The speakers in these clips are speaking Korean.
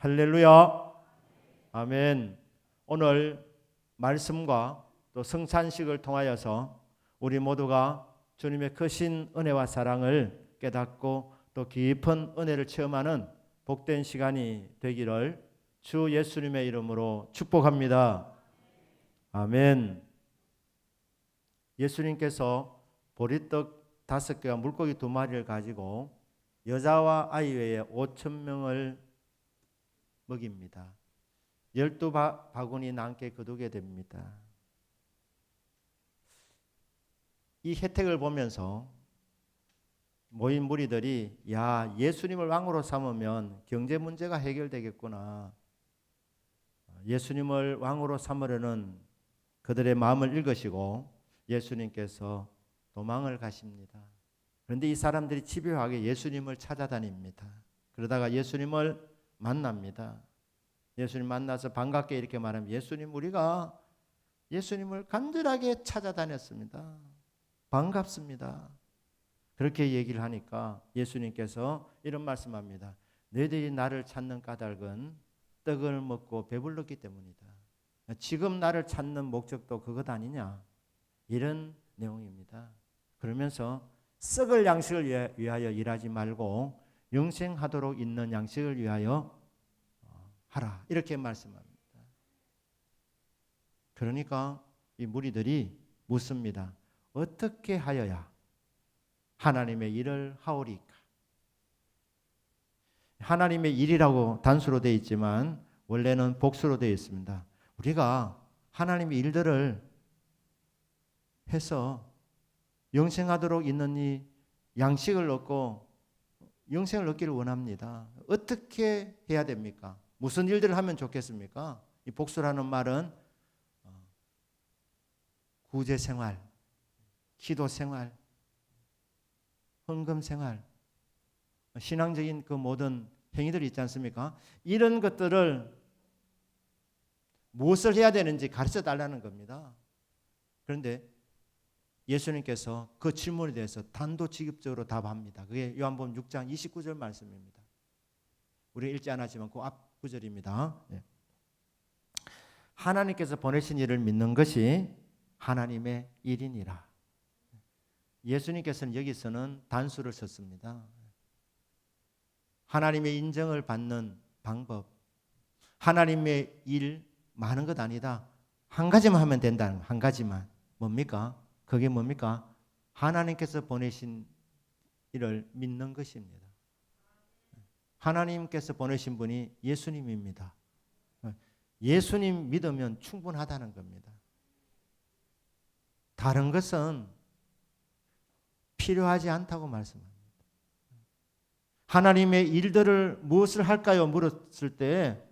할렐루야. 아멘. 오늘 말씀과 또 성찬식을 통하여서 우리 모두가 주님의 크신 은혜와 사랑을 깨닫고 또 깊은 은혜를 체험하는 복된 시간이 되기를 주 예수님의 이름으로 축복합니다. 아멘. 예수님께서 보리떡 5개와 물고기 2마리를 가지고 여자와 아이 외에 5,000명을 먹입니다. 12바구니 남게 거두게 됩니다. 이 혜택을 보면서 모인 무리들이 예수님을 왕으로 삼으면 경제 문제가 해결되겠구나. 예수님을 왕으로 삼으려는 그들의 마음을 읽으시고 예수님께서 도망을 가십니다. 그런데 이 사람들이 집요하게 예수님을 찾아다닙니다. 그러다가 예수님을 만납니다. 예수님 만나서 반갑게 이렇게 말하면 우리가 예수님을 간절하게 찾아다녔습니다. 반갑습니다. 그렇게 얘기를 하니까 예수님께서 이런 말씀합니다. 너희들이 나를 찾는 까닭은 떡을 먹고 배불렀기 때문이다. 지금 나를 찾는 목적도 그것 아니냐? 이런 내용입니다. 그러면서 썩을 양식을 위하여 일하지 말고 영생하도록 있는 양식을 위하여 하라. 이렇게 말씀합니다. 그러니까 이 무리들이 묻습니다. 어떻게 하여야 하나님의 일을 하오리까? 하나님의 일이라고 단수로 되어 있지만 원래는 복수로 되어 있습니다. 우리가 하나님의 일들을 해서 영생하도록 있는 이 양식을 얻고 영생을 얻기를 원합니다. 어떻게 해야 됩니까? 무슨 일들을 하면 좋겠습니까? 이 복수라는 말은 구제 생활, 기도 생활, 헌금 생활, 신앙적인 그 모든 행위들이 있지 않습니까? 이런 것들을 무엇을 해야 되는지 가르쳐 달라는 겁니다. 그런데 예수님께서 그 질문에 대해서 단도직입적으로 답합니다. 그게 요한복음 6장 29절 말씀입니다. 우리가 읽지 않았지만 그 앞 구절입니다. 하나님께서 보내신 일을 믿는 것이 하나님의 일이니라. 예수님께서는 여기서는 단수를 썼습니다. 하나님의 인정을 받는 방법, 하나님의 일 많은 것 아니다. 한 가지만 하면 된다는 한 가지만. 뭡니까? 그게 뭡니까? 하나님께서 보내신 일을 믿는 것입니다. 하나님께서 보내신 분이 예수님입니다. 예수님 믿으면 충분하다는 겁니다. 다른 것은 필요하지 않다고 말씀합니다. 하나님의 일들을 무엇을 할까요? 물었을 때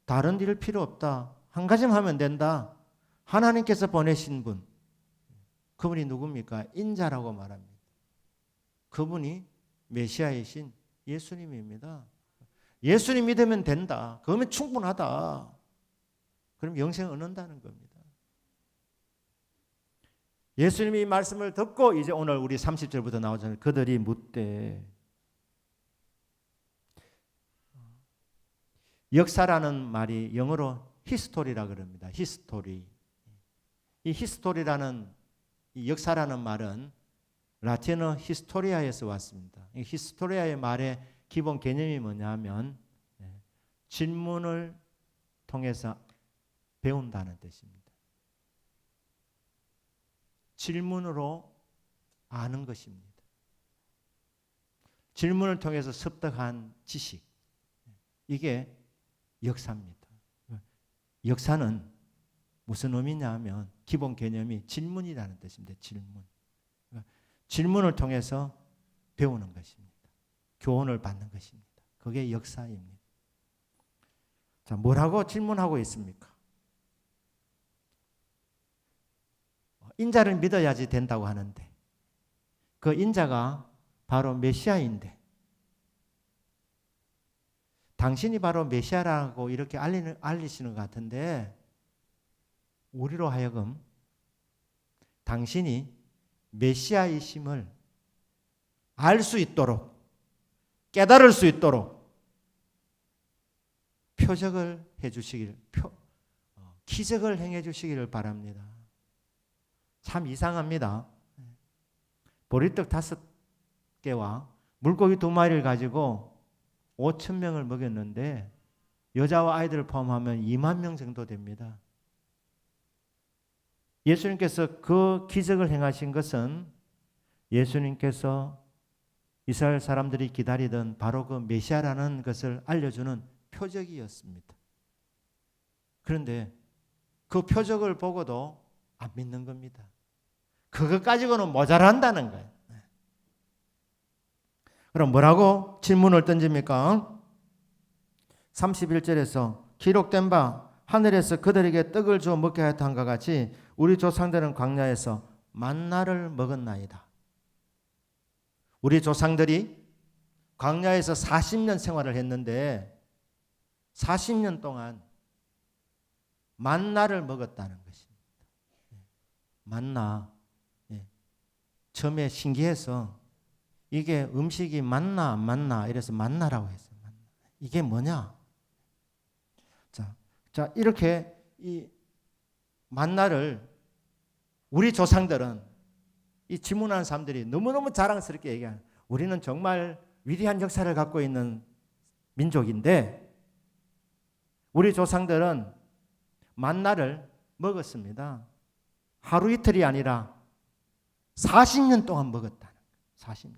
다른 일 필요 없다. 한 가지만 하면 된다. 하나님께서 보내신 분. 그분이 누굽니까? 인자라고 말합니다. 그분이 메시아이신 예수님입니다. 예수님 믿으면 된다. 그러면 충분하다. 그럼 영생을 얻는다는 겁니다. 예수님이 이 말씀을 듣고 이제 오늘 우리 30절부터 나오잖아요. 그들이 묻되. 역사라는 말이 영어로 히스토리라 그럽니다. 히스토리. 이 히스토리라는 이 역사라는 말은 라틴어 히스토리아에서 왔습니다. 이 히스토리아의 말의 기본 개념이 뭐냐면 질문을 통해서 배운다는 뜻입니다. 질문으로 아는 것입니다. 질문을 통해서 습득한 지식. 이게 역사입니다. 역사는 무슨 의미냐 하면 기본 개념이 질문이라는 뜻입니다. 질문. 질문을 통해서 배우는 것입니다. 교훈을 받는 것입니다. 그게 역사입니다. 자, 뭐라고 질문하고 있습니까? 인자를 믿어야지 된다고 하는데 그 인자가 바로 메시아인데 당신이 바로 메시아라고 이렇게 알리시는 것 같은데 우리로 하여금 당신이 메시아이심을 알 수 있도록 깨달을 수 있도록 표적을 해주시길, 기적을 행해 주시기를 바랍니다. 참 이상합니다. 보리떡 5개와 물고기 2마리를 가지고 5,000명을 먹였는데 여자와 아이들을 포함하면 2만 명 정도 됩니다. 예수님께서 그 기적을 행하신 것은 예수님께서 이스라엘 사람들이 기다리던 바로 그 메시아라는 것을 알려주는 표적이었습니다. 그런데 그 표적을 보고도 안 믿는 겁니다. 그것 가지고는 모자란다는 거예요. 그럼 뭐라고 질문을 던집니까? 31절에서 기록된 바 하늘에서 그들에게 떡을 주어 먹게 하였던가 같이 우리 조상들은 광야에서 만나를 먹었나이다. 우리 조상들이 광야에서 40년 생활을 했는데 40년 동안 만나를 먹었다는 것입니다. 만나. 처음에 신기해서 이게 음식이 맞나 안 맞나 이래서 만나라고 했어요. 만나. 이게 뭐냐? 자 이렇게 이 만나를 우리 조상들은 이 질문하는 사람들이 너무너무 자랑스럽게 얘기하는, 우리는 정말 위대한 역사를 갖고 있는 민족인데 우리 조상들은 만나를 먹었습니다. 하루 이틀이 아니라 40년 동안 먹었다는 거예요. 40년.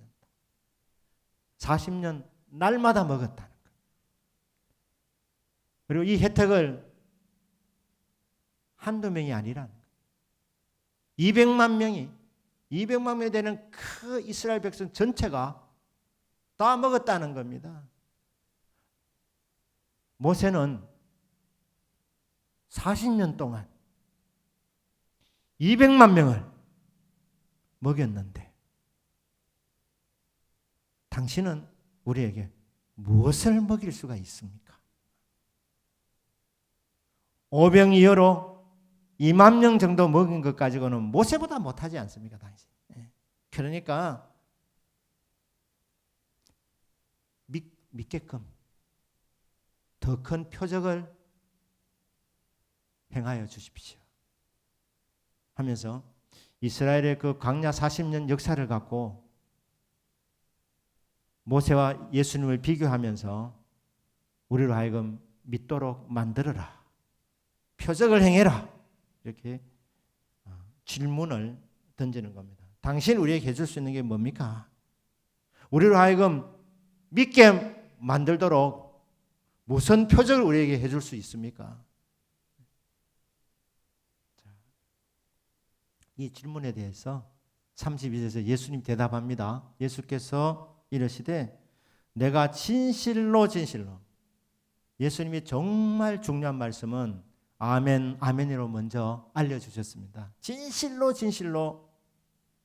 40년 날마다 먹었다는 거예요. 그리고 이 혜택을 한두 명이 아니라는 거예요. 200만 명이 되는 그 이스라엘 백성 전체가 다 먹었다는 겁니다. 모세는 40년 동안 200만 명을 먹였는데 당신은 우리에게 무엇을 먹일 수가 있습니까? 오병이어로 2만 명 정도 먹인 것 가지고는 모세보다 못하지 않습니까, 당신? 그러니까 믿게끔 더 큰 표적을 행하여 주십시오 하면서 이스라엘의 그 광야 40년 역사를 갖고 모세와 예수님을 비교하면서 우리로 하여금 믿도록 만들어라. 표적을 행해라. 이렇게 질문을 던지는 겁니다. 당신 우리에게 해줄 수 있는 게 뭡니까? 우리로 하여금 믿게 만들도록 무슨 표적을 우리에게 해줄 수 있습니까? 이 질문에 대해서 32절에서 예수님 대답합니다. 예수께서 이르시되 내가 진실로 예수님이 정말 중요한 말씀은 아멘 아멘으로 먼저 알려주셨습니다. 진실로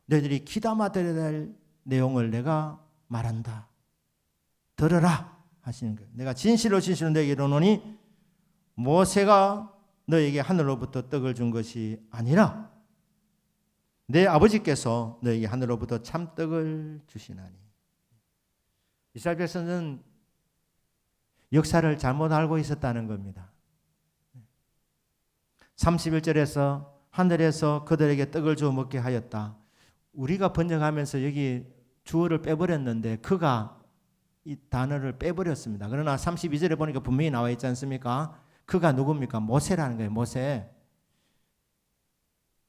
너희들이 귀담아 들어야 될 내용을 내가 말한다. 들어라 하시는 거예요. 내가 진실로 너에게 이르노니 모세가 너에게 하늘로부터 떡을 준 것이 아니라 내 아버지께서 너에게 하늘로부터 참떡을 주시나니. 이스라엘 백성은 역사를 잘못 알고 있었다는 겁니다. 31절에서 하늘에서 그들에게 떡을 주어 먹게 하였다. 우리가 번역하면서 여기 주어를 빼버렸는데 그가 이 단어를 빼버렸습니다. 그러나 32절에 보니까 분명히 나와 있지 않습니까? 그가 누굽니까? 모세라는 거예요.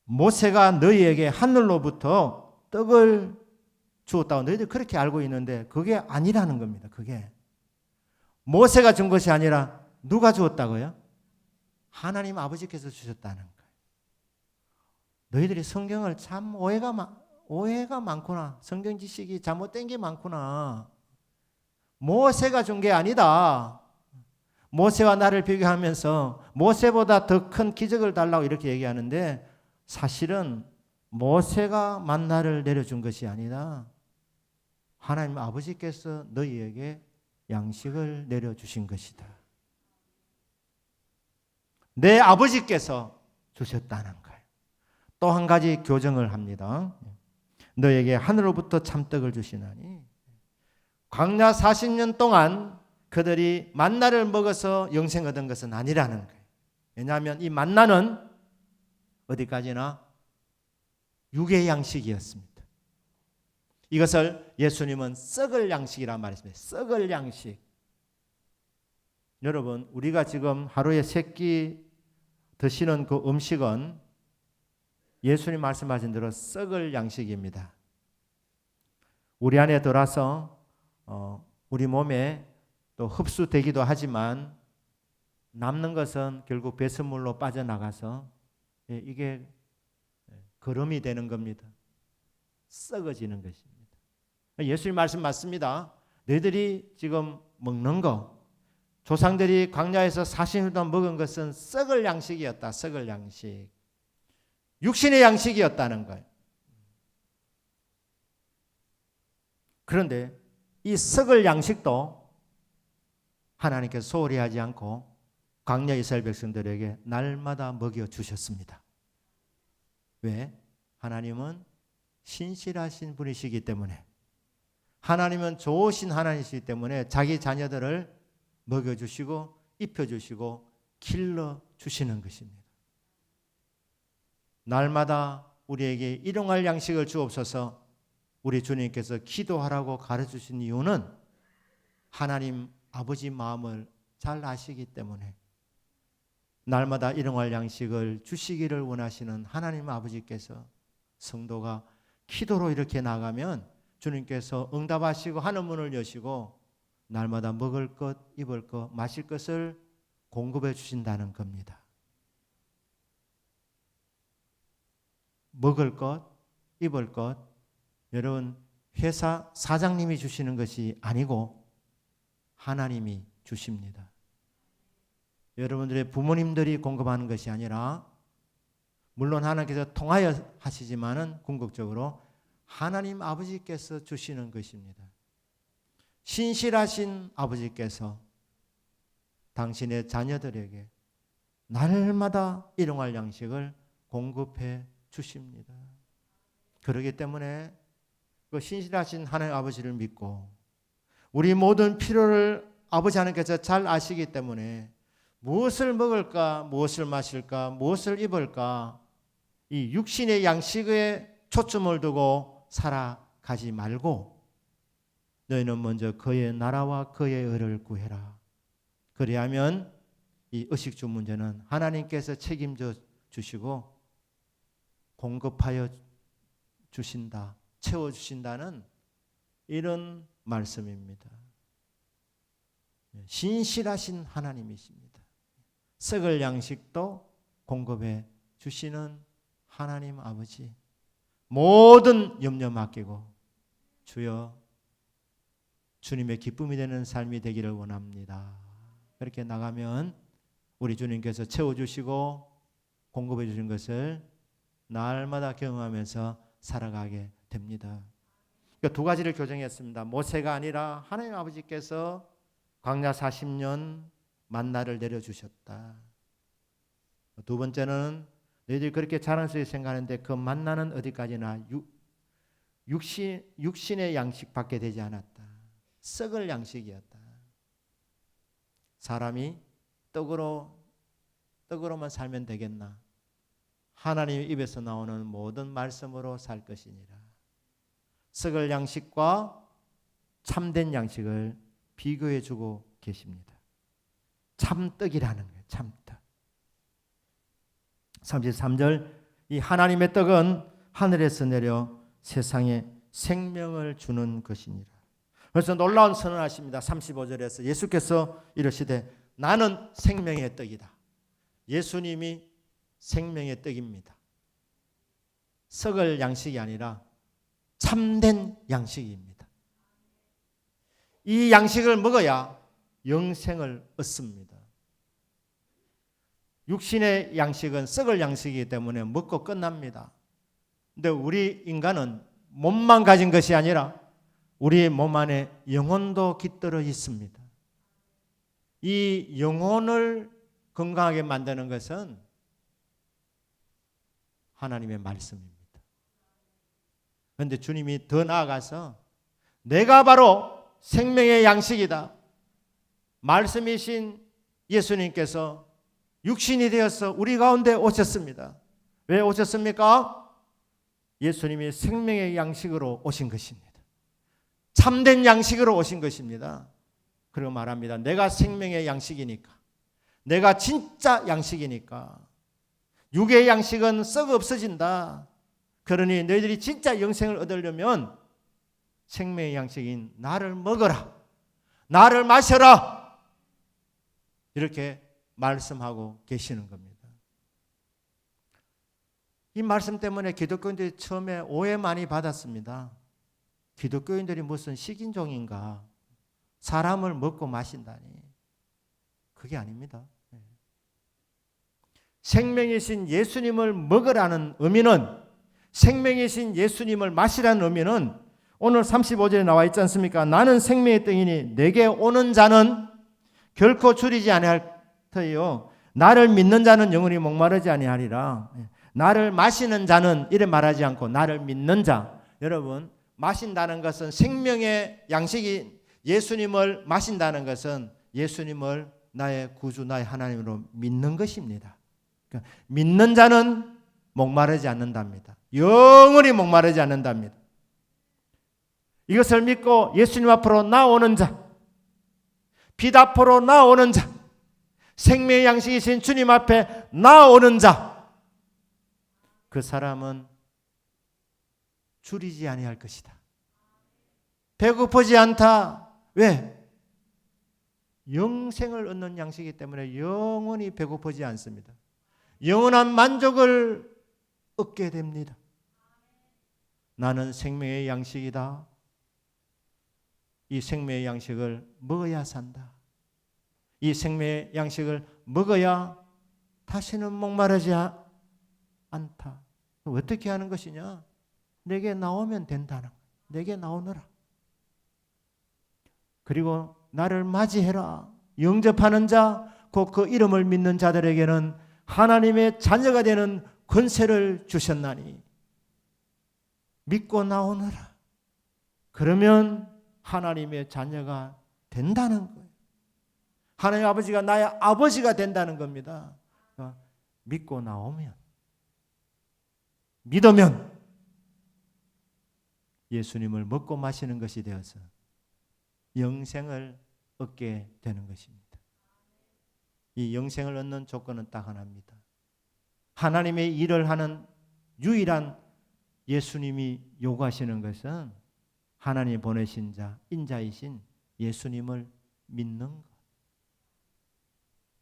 모세가 너희에게 하늘로부터 떡을 주었다고 너희들 그렇게 알고 있는데 그게 아니라는 겁니다. 그게 모세가 준 것이 아니라 누가 주었다고요? 하나님 아버지께서 주셨다는 거예요. 너희들이 성경을 참 오해가 많구나. 성경 지식이 잘못된 게 많구나. 모세가 준 게 아니다. 모세와 나를 비교하면서 모세보다 더 큰 기적을 달라고 이렇게 얘기하는데 사실은 모세가 만나를 내려준 것이 아니라 하나님 아버지께서 너희에게 양식을 내려주신 것이다. 내 아버지께서 주셨다는 거예요. 또 한 가지 교정을 합니다. 너에게 하늘로부터 참떡을 주시나니 광야 40년 동안 그들이 만나를 먹어서 영생 얻은 것은 아니라는 거예요. 왜냐하면 이 만나는 어디까지나 육의 양식이었습니다. 이것을 예수님은 썩을 양식이라 말했습니다. 썩을 양식. 여러분, 우리가 지금 하루에 3끼 드시는 그 음식은 예수님 말씀하신 대로 썩을 양식입니다. 우리 안에 들어와서 우리 몸에 또 흡수되기도 하지만 남는 것은 결국 배설물로 빠져나가서 이게 거름이 되는 겁니다. 썩어지는 것입니다. 예수님 말씀 맞습니다. 너희들이 지금 먹는 거, 조상들이 광야에서 40일 동안 먹은 것은 썩을 양식이었다. 썩을 양식. 육신의 양식이었다는 거예요. 그런데 이 썩을 양식도 하나님께서 소홀히 하지 않고 광야 이스라엘 백성들에게 날마다 먹여주셨습니다. 왜? 하나님은 신실하신 분이시기 때문에, 하나님은 좋으신 하나님이시기 때문에 자기 자녀들을 먹여주시고 입혀주시고 길러주시는 것입니다. 날마다 우리에게 일용할 양식을 주옵소서 우리 주님께서 기도하라고 가르쳐주신 이유는 하나님 아버지 마음을 잘 아시기 때문에, 날마다 일용할 양식을 주시기를 원하시는 하나님 아버지께서 성도가 기도로 이렇게 나가면 주님께서 응답하시고 하늘 문을 여시고 날마다 먹을 것, 입을 것, 마실 것을 공급해 주신다는 겁니다. 먹을 것, 입을 것, 여러분 회사 사장님이 주시는 것이 아니고 하나님이 주십니다. 여러분들의 부모님들이 공급하는 것이 아니라, 물론 하나님께서 통하여 하시지만은 궁극적으로 하나님 아버지께서 주시는 것입니다. 신실하신 아버지께서 당신의 자녀들에게 날마다 일용할 양식을 공급해 주십니다. 그렇기 때문에 그 신실하신 하나님 아버지를 믿고 우리 모든 필요를 아버지 하나님께서 잘 아시기 때문에 무엇을 먹을까, 무엇을 마실까, 무엇을 입을까, 이 육신의 양식에 초점을 두고 살아가지 말고 너희는 먼저 그의 나라와 그의 의를 구해라. 그리하면 이 의식주 문제는 하나님께서 책임져 주시고 공급하여 주신다, 채워주신다는 이런 말씀입니다. 신실하신 하나님이십니다. 썩을 양식도 공급해 주시는 하나님 아버지, 모든 염려 맡기고 주여 주님의 기쁨이 되는 삶이 되기를 원합니다. 그렇게 나가면 우리 주님께서 채워주시고 공급해 주신 것을 날마다 경험하면서 살아가게 됩니다. 그러니까 2가지를 교정했습니다. 모세가 아니라 하나님 아버지께서 광야 40년 만나를 내려주셨다. 2번째는 너희들이 그렇게 자랑스럽게 생각하는데 그 만나는 어디까지나 육신의 양식 받게 되지 않았다. 썩을 양식이었다. 사람이 떡으로만 살면 되겠나? 하나님의 입에서 나오는 모든 말씀으로 살 것이니라. 썩을 양식과 참된 양식을 비교해 주고 계십니다. 참떡이라는 거예요. 참떡. 33절, 이 하나님의 떡은 하늘에서 내려 세상에 생명을 주는 것이니라. 그래서 놀라운 선언하십니다. 35절에서 예수께서 이르시되 나는 생명의 떡이다. 예수님이 생명의 떡입니다. 썩을 양식이 아니라 참된 양식입니다. 이 양식을 먹어야 영생을 얻습니다. 육신의 양식은 썩을 양식이기 때문에 먹고 끝납니다. 근데 우리 인간은 몸만 가진 것이 아니라 우리 몸 안에 영혼도 깃들어 있습니다. 이 영혼을 건강하게 만드는 것은 하나님의 말씀입니다. 그런데 주님이 더 나아가서 내가 바로 생명의 양식이다. 말씀이신 예수님께서 육신이 되어서 우리 가운데 오셨습니다. 왜 오셨습니까? 예수님이 생명의 양식으로 오신 것입니다. 참된 양식으로 오신 것입니다. 그리고 말합니다. 내가 생명의 양식이니까, 내가 진짜 양식이니까, 육의 양식은 썩어 없어진다. 그러니 너희들이 진짜 영생을 얻으려면 생명의 양식인 나를 먹어라, 나를 마셔라, 이렇게 말씀하고 계시는 겁니다. 이 말씀 때문에 기독교인들이 처음에 오해 많이 받았습니다. 기독교인들이 무슨 식인종인가, 사람을 먹고 마신다니. 그게 아닙니다. 생명이신 예수님을 먹으라는 의미는, 생명이신 예수님을 마시라는 의미는 오늘 35절에 나와 있지 않습니까? 나는 생명의 떡이니 내게 오는 자는 결코 줄이지 아니할 터이요 나를 믿는 자는 영원히 목마르지 아니하리라. 나를 마시는 자는, 이래 말하지 않고 나를 믿는 자. 여러분, 마신다는 것은 생명의 양식이, 예수님을 마신다는 것은 예수님을 나의 구주, 나의 하나님으로 믿는 것입니다. 그러니까 믿는 자는 목마르지 않는답니다. 영원히 목마르지 않는답니다. 이것을 믿고 예수님 앞으로 나오는 자, 빛 앞으로 나오는 자, 생명의 양식이신 주님 앞에 나오는 자, 그 사람은 줄이지 아니할 것이다. 배고프지 않다. 왜? 영생을 얻는 양식이기 때문에 영원히 배고프지 않습니다. 영원한 만족을 얻게 됩니다. 나는 생명의 양식이다. 이 생명의 양식을 먹어야 산다. 이 생명의 양식을 먹어야 다시는 목마르지 않다. 어떻게 하는 것이냐? 내게 나오면 된다는 거야. 내게 나오너라. 그리고 나를 맞이해라. 영접하는 자, 곧 그 이름을 믿는 자들에게는 하나님의 자녀가 되는 권세를 주셨나니 믿고 나오너라. 그러면 하나님의 자녀가 된다는 거예요. 하나님 아버지가 나의 아버지가 된다는 겁니다. 믿고 나오면, 믿으면 예수님을 먹고 마시는 것이 되어서 영생을 얻게 되는 것입니다. 이 영생을 얻는 조건은 딱 하나입니다. 하나님의 일을 하는 유일한 예수님이 요구하시는 것은 하나님 보내신 자, 인자이신 예수님을 믿는 것.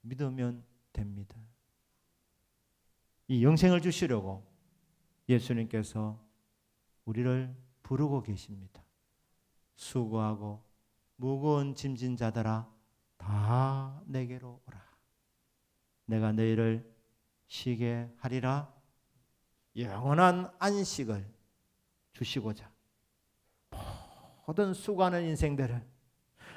믿으면 됩니다. 이 영생을 주시려고 예수님께서 우리를 부르고 계십니다. 수고하고 무거운 짐진 자들아 다 내게로 오라. 내가 너희를 쉬게 하리라. 영원한 안식을 주시고자 모든 수고하는 인생들을,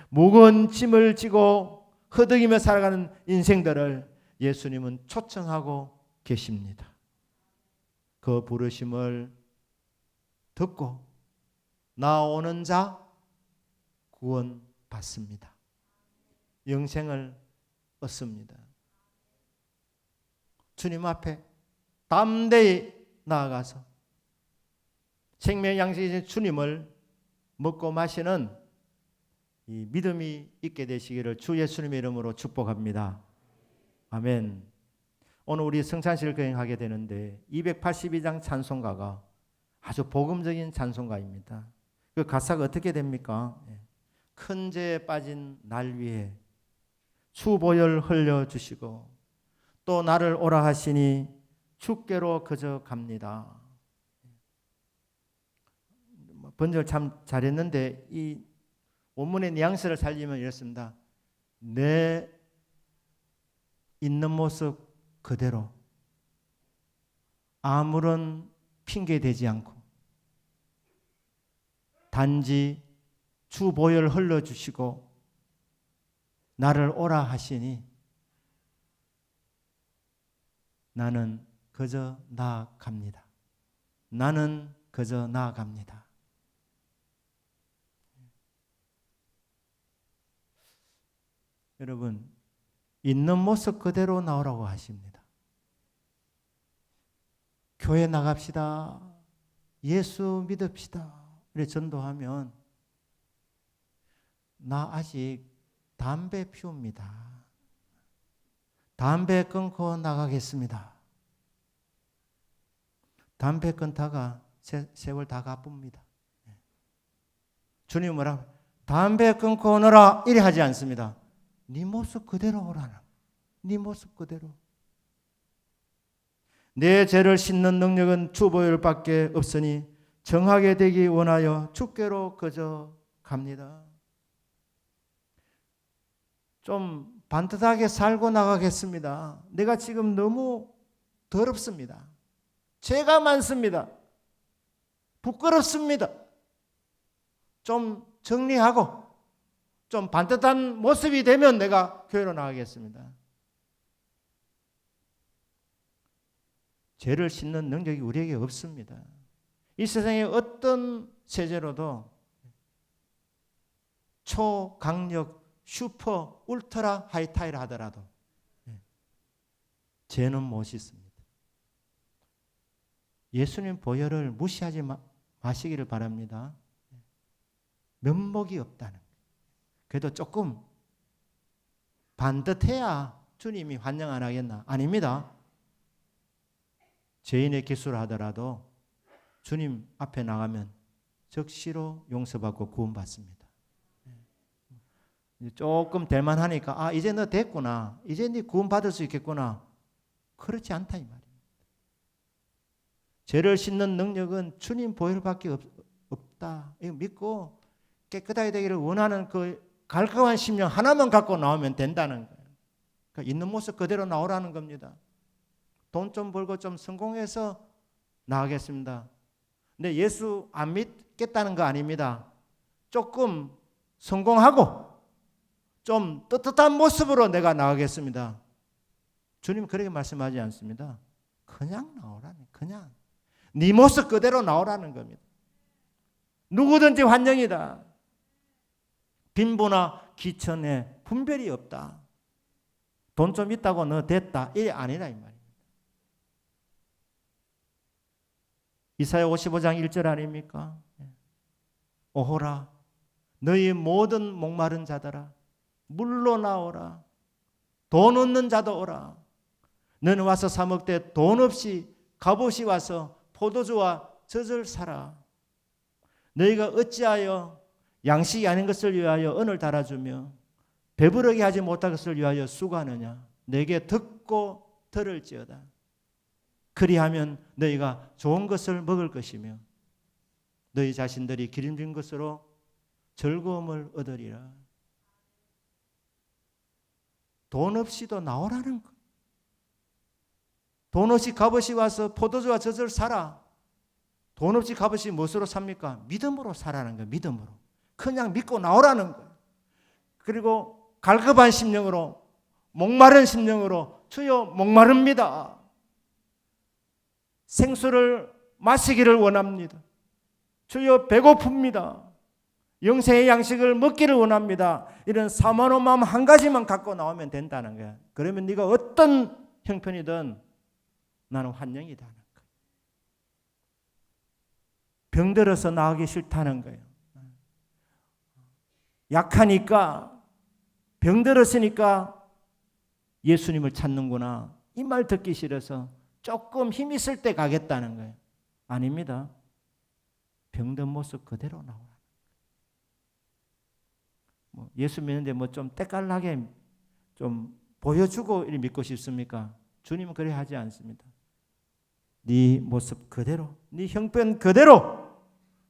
무거운 짐을 지고 허덕이며 살아가는 인생들을 예수님은 초청하고 계십니다. 그 부르심을 듣고 나오는 자 구원 받습니다. 영생을 얻습니다. 주님 앞에 담대히 나아가서 생명 양식이신 주님을 먹고 마시는 이 믿음이 있게 되시기를 주 예수님의 이름으로 축복합니다. 아멘. 오늘 우리 성찬식을 거행하게 되는데 282장 찬송가가 아주 복음적인 찬송가입니다. 그 가사가 어떻게 됩니까? 큰 죄에 빠진 날 위해 수보혈 흘려주시고 또 나를 오라 하시니 주께로 그저 갑니다. 번역을 참 잘했는데 이 원문의 뉘앙스를 살리면 이렇습니다. 내 있는 모습 그대로 아무런 핑계 대지 않고 단지 주 보혈 흘러주시고 나를 오라 하시니 나는 그저 나아갑니다. 나는 그저 나아갑니다. 여러분, 있는 모습 그대로 나오라고 하십니다. 교회 나갑시다. 예수 믿읍시다. 이렇게 전도하면 나 아직 담배 피웁니다. 담배 끊고 나가겠습니다. 담배 끊다가 세월 다 가쁩니다. 주님 뭐라? 담배 끊고 오너라 이래 하지 않습니다. 네 모습 그대로 오라는. 네 모습 그대로. 내 죄를 씻는 능력은 주 보혈밖에 없으니 정하게 되기 원하여 주께로 그저 갑니다. 좀 반듯하게 살고 나가겠습니다. 내가 지금 너무 더럽습니다. 죄가 많습니다. 부끄럽습니다. 좀 정리하고 좀 반듯한 모습이 되면 내가 교회로 나가겠습니다. 죄를 씻는 능력이 우리에게 없습니다. 이 세상의 어떤 세제로도 초강력 슈퍼 울트라 하이타이를 하더라도 죄는 못 씻습니다. 예수님 보혈을 무시하지 마시기를 바랍니다. 면목이 없다는 거예요. 그래도 조금 반듯해야 주님이 환영 안 하겠나? 아닙니다. 죄인의 기술을 하더라도 주님 앞에 나가면 즉시로 용서받고 구원받습니다. 조금 될만하니까 이제 너 됐구나. 이제 네 구원받을 수 있겠구나. 그렇지 않다 이 말입니다. 죄를 씻는 능력은 주님 보혈밖에 없다. 이거 믿고 깨끗하게 되기를 원하는 그 갈급한 심령 하나만 갖고 나오면 된다는 거예요. 그러니까 있는 모습 그대로 나오라는 겁니다. 돈 좀 벌고 좀 성공해서 나가겠습니다. 근데 예수 안 믿겠다는 거 아닙니다. 조금 성공하고 좀 떳떳한 모습으로 내가 나가겠습니다. 주님 그렇게 말씀하지 않습니다. 그냥 나오라는, 그냥 네 모습 그대로 나오라는 겁니다. 누구든지 환영이다. 빈부나 기천에 분별이 없다. 돈 좀 있다고 너 됐다. 이게 아니라 이 말입니다. 이사야 55장 1절 아닙니까? 오호라 너희 모든 목마른 자들아 물로 나오라. 돈 없는 자도 오라. 너는 와서 사 먹되 돈 없이 값없이 와서 포도주와 젖을 사라. 너희가 어찌하여 양식이 아닌 것을 위하여 은을 달아주며 배부르게 하지 못할 것을 위하여 수고하느냐. 내게 듣고 들을지어다. 그리하면 너희가 좋은 것을 먹을 것이며 너희 자신들이 기름진 것으로 즐거움을 얻으리라. 돈 없이도 나오라는 것. 돈 없이 값없이 와서 포도주와 젖을 사라. 돈 없이 값없이 무엇으로 삽니까? 믿음으로 사라는 거예요. 믿음으로. 그냥 믿고 나오라는 거예요. 그리고 갈급한 심령으로 목마른 심령으로 주여 목마릅니다. 생수를 마시기를 원합니다. 주여 배고픕니다. 영생의 양식을 먹기를 원합니다. 이런 사모한 마음 한 가지만 갖고 나오면 된다는 거야. 그러면 네가 어떤 형편이든 나는 환영이다 하는 거야. 병들어서 나가기 싫다는 거예요. 약하니까 병들었으니까 예수님을 찾는구나. 이 말 듣기 싫어서 조금 힘 있을 때 가겠다는 거예요. 아닙니다. 병든 모습 그대로 나오라. 예수 믿는데 좀 때깔나게 좀 보여주고 이렇게 믿고 싶습니까? 주님은 그래 하지 않습니다. 네 모습 그대로, 네 형편 그대로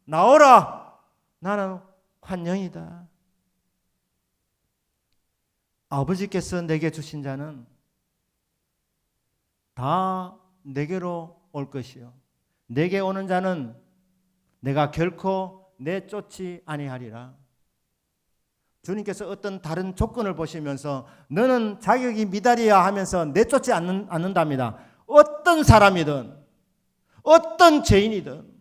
나오라. 나는 환영이다. 아버지께서 내게 주신 자는 다 내게로 올 것이요 내게 오는 자는 내가 결코 내쫓지 아니하리라. 주님께서 어떤 다른 조건을 보시면서 너는 자격이 미달이야 하면서 내쫓지 않는답니다. 어떤 사람이든 어떤 죄인이든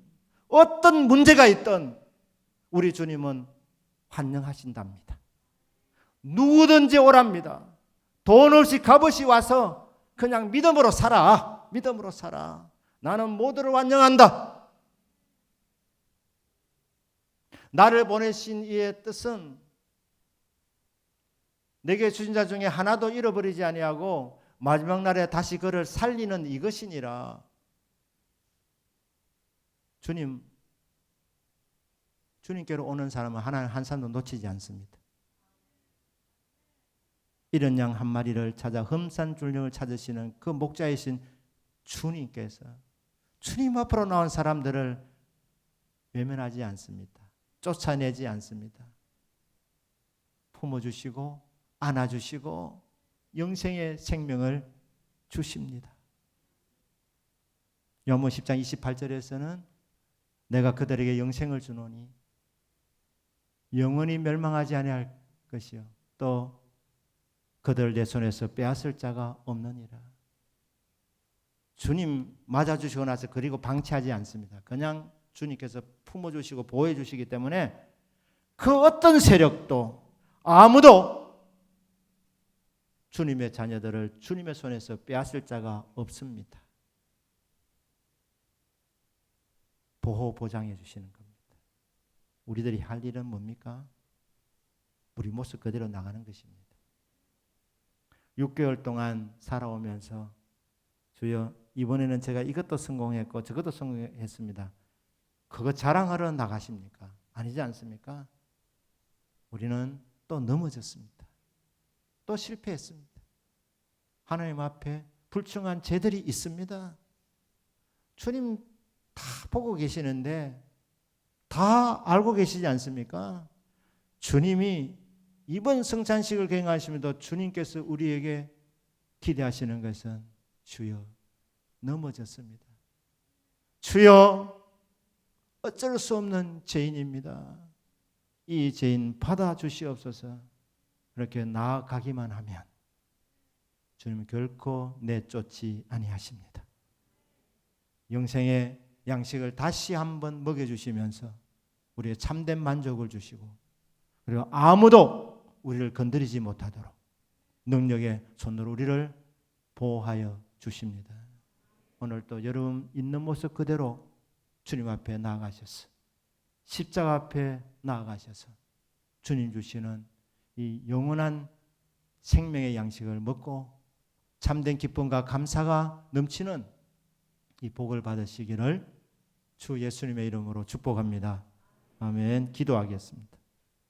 어떤 문제가 있든 우리 주님은 환영하신답니다. 누구든지 오랍니다. 돈 없이 값없이 와서 그냥 믿음으로 살아. 믿음으로 살아. 나는 모두를 완영한다. 나를 보내신 이의 뜻은 내게 주신 자 중에 하나도 잃어버리지 아니하고 마지막 날에 다시 그를 살리는 이것이니라. 주님께로 오는 사람은 하나님 한 사람도 놓치지 않습니다. 이런 양 한 마리를 찾아 흠산 줄령을 찾으시는 그 목자이신 주님께서 주님 앞으로 나온 사람들을 외면하지 않습니다. 쫓아내지 않습니다. 품어주시고 안아주시고 영생의 생명을 주십니다. 요한복음 10장 28절에서는 내가 그들에게 영생을 주노니 영원히 멸망하지 아니할 것이요 또 그들 내 손에서 빼앗을 자가 없느니라. 주님 맞아주시고 나서 그리고 방치하지 않습니다. 그냥 주님께서 품어주시고 보호해주시기 때문에 그 어떤 세력도 아무도 주님의 자녀들을 주님의 손에서 빼앗을 자가 없습니다. 보호 보장해 주시는 겁니다. 우리들이 할 일은 뭡니까? 우리 모습 그대로 나가는 것입니다. 6개월 동안 살아오면서 주여 이번에는 제가 이것도 성공했고 저것도 성공했습니다. 그거 자랑하러 나가십니까? 아니지 않습니까? 우리는 또 넘어졌습니다. 또 실패했습니다. 하나님 앞에 불충한 죄들이 있습니다. 주님 다 보고 계시는데 다 알고 계시지 않습니까? 주님이 이번 성찬식을 경영하시면서 주님께서 우리에게 기대하시는 것은 주여 넘어졌습니다. 주여 어쩔 수 없는 죄인입니다. 이 죄인 받아주시옵소서. 그렇게 나아가기만 하면 주님은 결코 내쫓지 아니하십니다. 영생의 양식을 다시 한번 먹여주시면서 우리의 참된 만족을 주시고 그리고 아무도 우리를 건드리지 못하도록 능력의 손으로 우리를 보호하여 주십니다. 오늘 또 여러분 있는 모습 그대로 주님 앞에 나아가셔서 십자가 앞에 나아가셔서 주님 주시는 이 영원한 생명의 양식을 먹고 참된 기쁨과 감사가 넘치는 이 복을 받으시기를 주 예수님의 이름으로 축복합니다. 아멘. 기도하겠습니다.